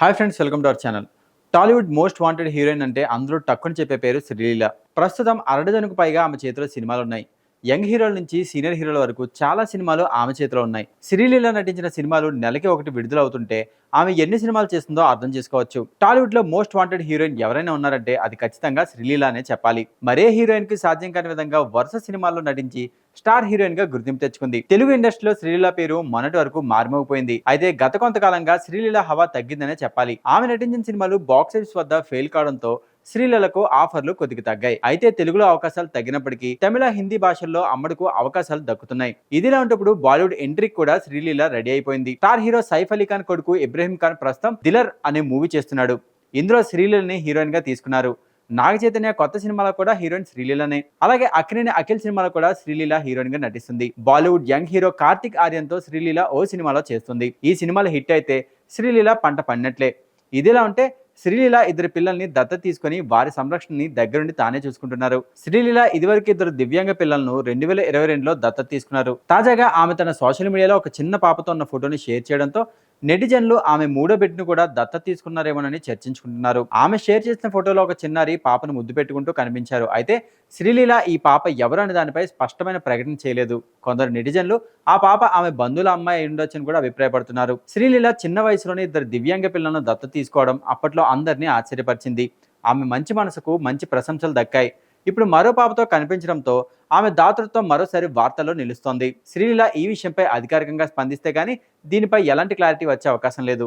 Hi friends, welcome to our channel. Tollywood most wanted heroine అంటే అందరూ టక్కుని చెప్పే పేరు శ్రీలీల. ప్రస్తుతం అరడజనుకు పైగా ఆమె చేతిలో సినిమాలున్నాయి. యంగ్ హీరోల నుంచి సీనియర్ హీరోల వరకు చాలా సినిమాలు ఆమె చేతిలో ఉన్నాయి. శ్రీలీల నటించిన సినిమాలు నెలకి ఒకటి విడుదలవుతుంటే ఆమె ఎన్ని సినిమాలు చేస్తుందో అర్థం చేసుకోవచ్చు. టాలీవుడ్ లో మోస్ట్ వాంటెడ్ హీరోయిన్ ఎవరైనా ఉన్నారంటే అది ఖచ్చితంగా శ్రీలీల అనే చెప్పాలి. మరే హీరోయిన్ కి సాధ్యం కాని విధంగా వరుస సినిమాల్లో నటించి స్టార్ హీరోయిన్ గా గుర్తింపు తెచ్చుకుంది. తెలుగు ఇండస్ట్రీలో శ్రీలీల పేరు మొన్నటి వరకు మారుమోగిపోయింది. అయితే గత కొంతకాలంగా శ్రీలీల హవా తగ్గిందనే చెప్పాలి. ఆమె నటించిన సినిమాలు బాక్సాఫీస్ వద్ద ఫెయిల్ కావడంతో శ్రీలీలకు ఆఫర్లు కొద్దిగా తగ్గాయి. అయితే తెలుగులో అవకాశాలు తగ్గినప్పటికీ తమిళ, హిందీ భాషల్లో అమ్మడుకు అవకాశాలు దక్కుతున్నాయి. ఇదిలా ఉంటప్పుడు బాలీవుడ్ ఎంట్రీకి కూడా శ్రీలీల రెడీ అయిపోయింది. స్టార్ హీరో సైఫ్ అలీ ఖాన్ కొడుకు ఇబ్రహీం ఖాన్ ప్రస్తుతం దిలర్ అనే మూవీ చేస్తున్నాడు. ఇందులో శ్రీలీలని హీరోయిన్ గా తీసుకున్నారు. నాగ చైతన్య కొత్త సినిమాలో కూడా హీరోయిన్ శ్రీలీలనే. అలాగే అక్కినేని అఖిల్ సినిమాలో కూడా శ్రీలీల హీరోయిన్ గా నటిస్తుంది. బాలీవుడ్ యంగ్ హీరో కార్తిక్ ఆర్యన్ తో శ్రీలీల ఓ సినిమాలో చేస్తుంది. ఈ సినిమాలో హిట్ అయితే శ్రీలీల పంట పడినట్లే. ఇదిలా ఉంటే శ్రీలీల ఇద్దరు పిల్లల్ని దత్తత తీసుకుని వారి సంరక్షణని దగ్గరుండి తానే చూసుకుంటున్నారు. శ్రీలీల ఇదివరకు ఇద్దరు దివ్యాంగ పిల్లలను 2022లో దత్తత తీసుకున్నారు. తాజాగా ఆమె తన సోషల్ మీడియాలో ఒక చిన్న పాపతో ఉన్న ఫోటోని షేర్ చేయడంతో నెటిజన్లు ఆమె మూడో బిడ్డను కూడా దత్తత తీసుకున్నారేమోనని చర్చించుకుంటున్నారు. ఆమె షేర్ చేసిన ఫోటోలో ఒక చిన్నారి పాపను ముద్దు పెట్టుకుంటూ కనిపించారు. అయితే శ్రీలీల ఈ పాప ఎవరు అనే దానిపై స్పష్టమైన ప్రకటన చేయలేదు. కొందరు నెటిజన్లు ఆ పాప ఆమె బంధువుల అమ్మాయి అయి ఉండొచ్చని కూడా అభిప్రాయపడుతున్నారు. శ్రీలీల చిన్న వయసులోనే ఇద్దరు దివ్యాంగ పిల్లలను దత్తత తీసుకోవడం అప్పట్లో అందరినీ ఆశ్చర్యపరిచింది. ఆమె మంచి మనసుకు మంచి ప్రశంసలు దక్కాయి. ఇప్పుడు మరో పాపతో కనిపించడంతో ఆమె దాతృత్వం మరోసారి వార్తల్లో నిలుస్తోంది. శ్రీలీల ఈ విషయంపై అధికారికంగా స్పందిస్తే గానీ దీనిపై ఎలాంటి క్లారిటీ వచ్చే అవకాశం లేదు.